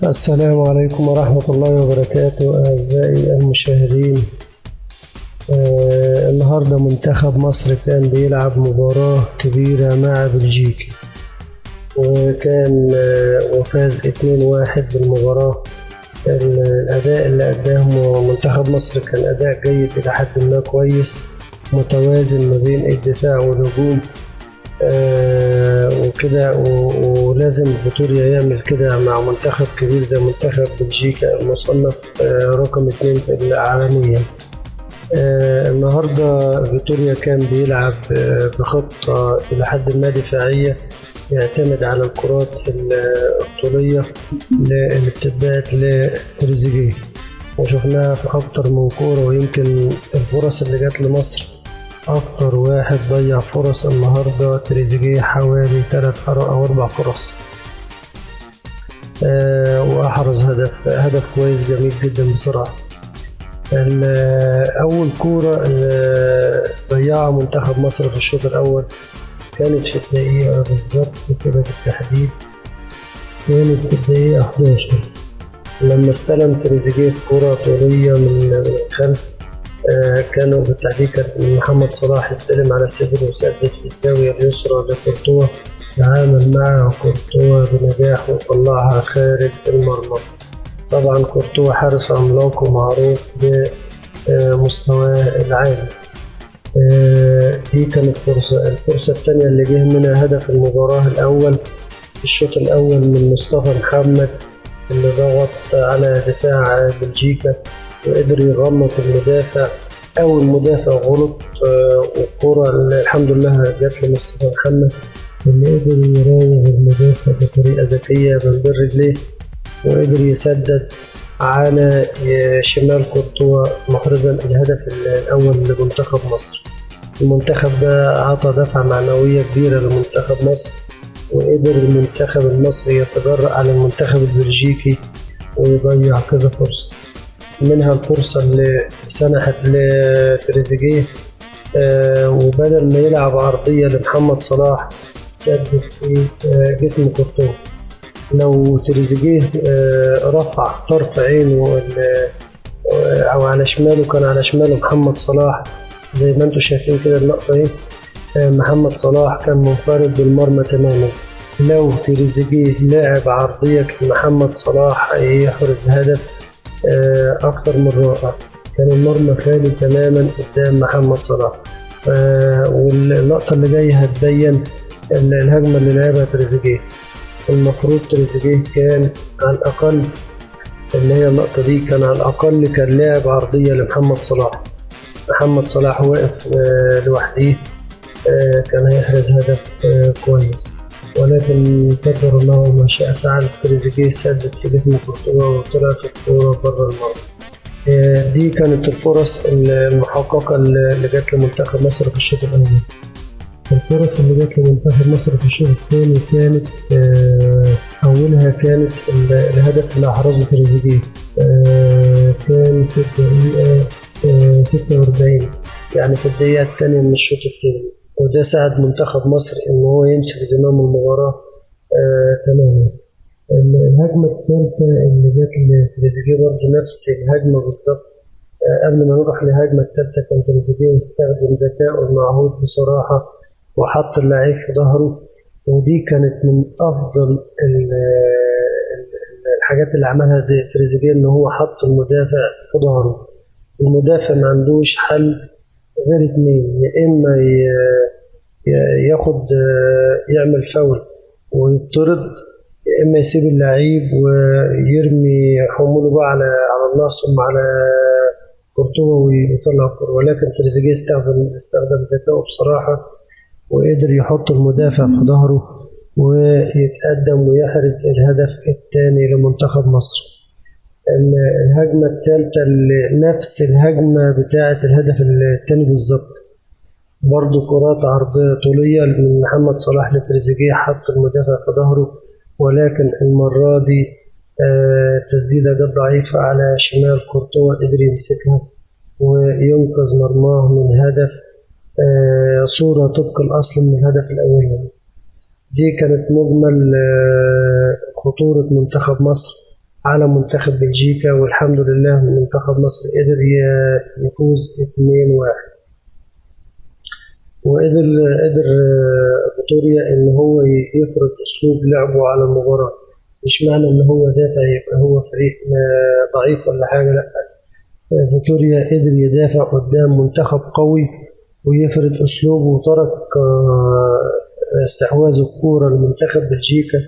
السلام عليكم ورحمة الله وبركاته أعزائي المشاهدين. النهاردة منتخب مصر كان بيلعب مباراة كبيرة مع بلجيكا، وكان وفاز 2-1 بالمباراة. الأداء اللي قدمه منتخب مصر كان أداء جيد إلى حد ما، كويس متوازن ما بين الدفاع والهجوم وكده، ولازم فيتوريا يعمل كده مع منتخب كبير زي منتخب بلجيكا المصنف رقم 2 عالميا. النهارده فيتوريا كان بيلعب بخطة إلى حد ما دفاعية، يعتمد على الكرات الطولية اللي بتتبعت لتريزيجيه، وشفناها في أكتر من كورة. ويمكن الفرص اللي جات لمصر أكتر واحد ضيع فرص النهاردة تريزيجيه، حوالي 3 أو 4 فرص، وأحرز هدف كويس جميل جدا بصراحة. أول كورة ضيعها منتخب مصر في الشوط الأول كانت في الدقيقة بالظبط كده بالتحديد، كانت في الدقيقة 11 لما استلم تريزيجيه كرة طولية من الخلف. كانوا بالتحديد كان محمد صلاح استلم على الصدر وسدد في الزاوية اليسرى لكورتوا، تعامل معه كورتوا بنجاح وطلعها خارج المرمى. طبعا كورتوا حارس عملاق ومعروف بمستواه العالي. دي كانت الفرصة الثانية اللي جه منها هدف المباراة الأول في الشوط الأول من مصطفى محمد، اللي ضغط على دفاع بلجيكا وقدر يغمض المدافع، أو المدافع غلط، والكرة الحمد لله جات لمصطفى محمد اللي قدر يراوغ المدافع بطريقة ذكية من رجليه، وقدر يسدد على شمال كورتوا محرزا الهدف الأول لمنتخب مصر. المنتخب ده عطى دفعة معنوية كبيرة لمنتخب مصر، وقدر المنتخب المصري يتجرأ على المنتخب البلجيكي ويضيع كذا فرصة، منها الفرصة اللي سنحت لتريزيجيه، وبدل ما يلعب عرضية لمحمد صلاح سدد في جسم كورتوا. لو تريزيجيه رفع طرف عينه أو على شماله، كان على شماله محمد صلاح زي ما انتم شايفين كده اللقطة اهي، محمد صلاح كان منفرد بالمرمى تماما. لو تريزيجيه لاعب عرضية محمد صلاح يحرز هدف أكتر من رائع، كان المرمى خالي تماما قدام محمد صلاح. واللقطة اللي جاية هتبين الهجمة اللي لعبها تريزيجيه. المفروض تريزيجيه كان على الأقل، اللي هي اللقطة دي، كان على الأقل كان لاعب عرضية لمحمد صلاح. محمد صلاح واقف لوحده، كان هيحرز هدف كويس، ولكن قدر الله ما شاء فعل. تريزيجيه سدد في جسم كورتوا وطلعت الكورة بره المرمى. دي كانت الفرص المحققة اللي جات لمنتخب مصر في الشوط الأول. الفرص اللي جات لمنتخب مصر في الشوط الثاني كانت أولها كانت الهدف اللي أحرزه تريزيجيه، كان في الدقيقة 46، يعني في الدقيقة الثانية من الشوط الثاني، وده ساعد منتخب مصر إن هو يمسك زمام المباراة تماما. الهجمة الثالثة اللي جات لتريزيجيه برضه نفس الهجمة بالظبط. قبل ما نروح للهجمة الثالثة كان تريزيجيه استخدم ذكائه المعهود بصراحة وحط اللعيب في ظهره، ودي كانت من أفضل الحاجات اللي عملها تريزيجيه، إن هو حط المدافع في ظهره. المدافع ما عندوش حل غير 2، يا إما ياخد يعمل فاول ويطرد، يا إما يسيب اللعيب ويرمي حموله بقى على الناس ثم على كورتوا ويطلع الكورة. ولكن تريزيجيه استخدم ذكائه بصراحة، وقدر يحط المدافع في ظهره ويتقدم ويحرز الهدف الثاني لمنتخب مصر. الهجمة الثالثة اللي نفس الهجمة بتاعة الهدف الثاني بالظبط، برضو كرات عرضية طولية من محمد صلاح لتريزيجيه، حط المدافع في ظهره، ولكن المرة دي تسديدة جت ضعيفة على شمال كورتوا، قدر يمسكها وينقذ مرماه من هدف صورة طبق الأصل من الهدف الأولاني. دي كانت مجمل خطورة منتخب مصر على منتخب بلجيكا، والحمد لله منتخب مصر قدر يفوز 2-1. وقدر فيتوريا إن هو يفرض أسلوب لعبه على المباراة. مش معنى إن هو دافع يبقى هو فريق ضعيف ولا حاجة، لأ. فيتوريا قدر يدافع قدام منتخب قوي ويفرض أسلوبه، وترك استحواذ الكورة لمنتخب بلجيكا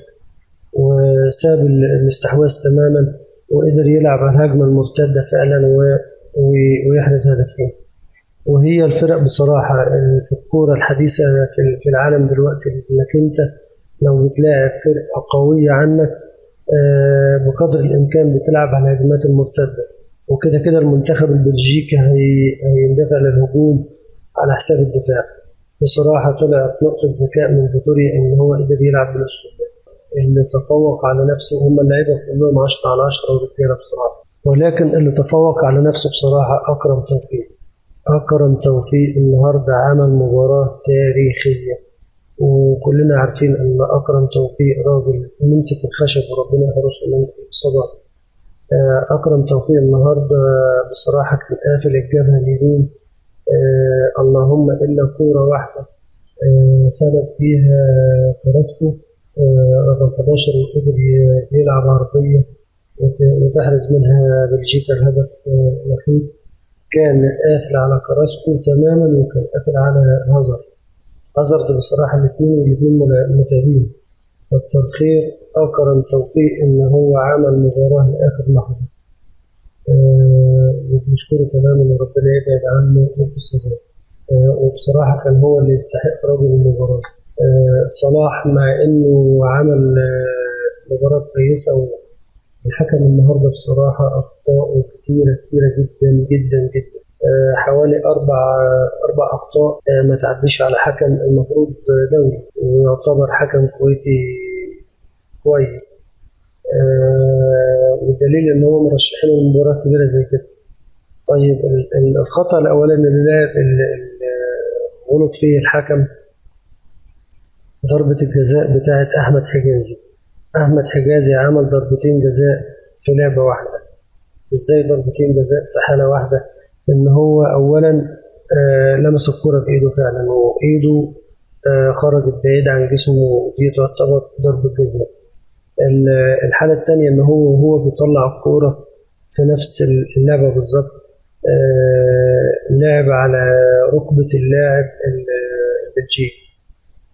وساب الاستحواذ تماما، وقدر يلعب على الهجمة المرتدة فعلا ويحرز هدفين. وهي الفرق بصراحة في الكورة الحديثة في العالم دلوقتي، انك انت لو بتلاعب فرقة قوية عنك بقدر الامكان بتلعب على الهجمات المرتدة، وكده كده المنتخب البلجيكي هيندفع للهجوم على حساب الدفاع. بصراحة طلعت نقطة ذكاء من فيتوريا ان هو قدر يلعب بالاسلوب ده. اللي تفوق على نفسه هم اللعيبة كلهم 10/10 ورجالة بصراحة، ولكن اللي تفوق على نفسه بصراحة أكرم توفيق النهاردة عمل مباراة تاريخية، وكلنا عارفين أن أكرم توفيق راجل ممسك الخشب وربنا يحرسه من الإصابات. أكرم توفيق النهاردة بصراحة كان قافل الجبهة اليمين، اللهم إلا كورة واحدة فلت فيها كراسكو رقم 11 وقدر يلعب عرضية وتحرز منها بلجيكا الهدف الوحيد. كان قافل على كراسكو تماما، وكان قافل على هازارد بصراحة الاثنين متابعين. كتر خير أكرم توفيق إن هو عمل مباراة لآخر لحظة، وبنشكره تماما وربنا يبعد عنه الإصابات. وبصراحة كان هو اللي يستحق رجل المباراة. صلاح مع إنه عمل مباراة كويسة، والحكم النهارده بصراحة أخطاء كتيرة جدا جدا جدا. حوالي أربع أخطاء ما تعديش على حكم المفروض دولي ويعتبر حكم كويتي كويس، والدليل إن هو مرشحينه لمباراة كبيرة زي كده. طيب الخطأ الأولاني اللي غلط فيه الحكم ضربة الجزاء بتاعت أحمد حجازي عمل ضربتين جزاء في لعبة واحدة. إزاي ضربتين جزاء في حالة واحدة؟ إن هو أولا لمس الكرة بإيده فعلا، وإيده خرجت بعيد عن جسمه، ودي تعتبر ضربة جزاء. الحالة الثانية إن هو بيطلع الكرة في نفس اللعبة بالظبط، لعب على ركبة اللاعب البلجيكي،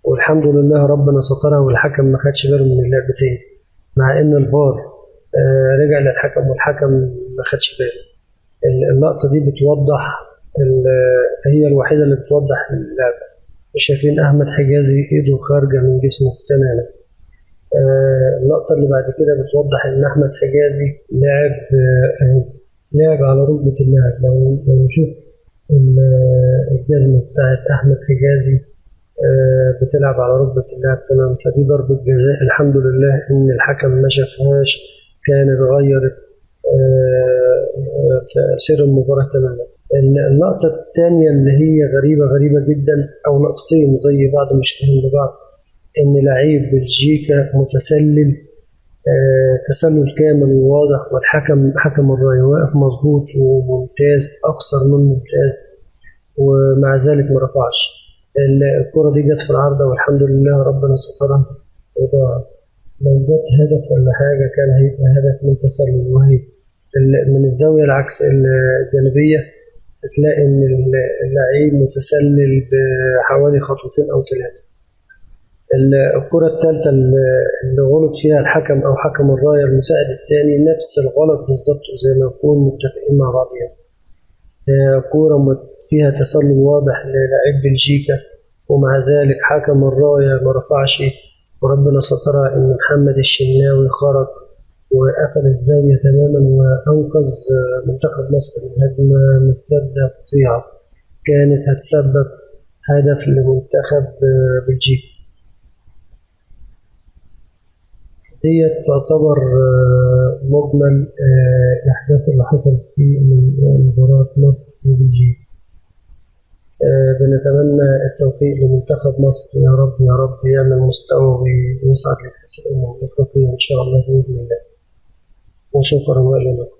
والحمد لله ربنا سترها والحكم ما خدش باله من اللعبتين، مع ان الفار رجع للحكم والحكم ما خدش باله. اللقطه دي بتوضح، هي الوحيده اللي بتوضح اللعبه. شايفين احمد حجازي ايده خارجه من جسمه تماما. اللقطه اللي بعد كده بتوضح ان احمد حجازي لعب على ركبه اللاعب. لو نشوف الجزمه بتاعت احمد حجازي بتلعب على ركبة اللاعب تمام، فدي ضربة جزاء. الحمد لله إن الحكم ما شافهاش، كانت غيرت سير المباراة تماما. اللقطة الثانية اللي هي غريبة جدا، أو لقطتين زي بعض مشابهين لبعض، إن لعيب بلجيكا متسلل تسلل كامل وواضح، والحكم حكم الراية واقف مظبوط وممتاز، أكثر من ممتاز، ومع ذلك ما رفعش. الكرة دي جت في العارضة والحمد لله ربنا سترها وضاعت. لو جت هدف ولا حاجة كان هيبقى هدف من تسلل، وهي من الزاوية العكس الجانبية تلاقي إن اللعيب متسلل بحوالي خطوتين أو 3. الكرة الثالثة اللي غلط فيها الحكم أو حكم الراية المساعد الثاني نفس الغلط بالظبط، زي ما نكون متفقين مع بعضهم. كرة فيها تسلل واضح للاعب بلجيكا، ومع ذلك حكم الراية ما رفعش، وربنا سترها إن محمد الشناوي خرج وقفل الزاوية تماما وأنقذ منتخب مصر من هجمة مرتدة فظيعة كانت هتسبب هدف لمنتخب بلجيكا. دي تعتبر مجمل الأحداث اللي حصلت في مباراة مصر وبلجيكا. بنتمنى التوفيق لمنتخب مصر، يا رب يعمل مستوى ويصعد لكأس الأمم الأفريقية إن شاء الله بإذن الله. وشكرا لكم.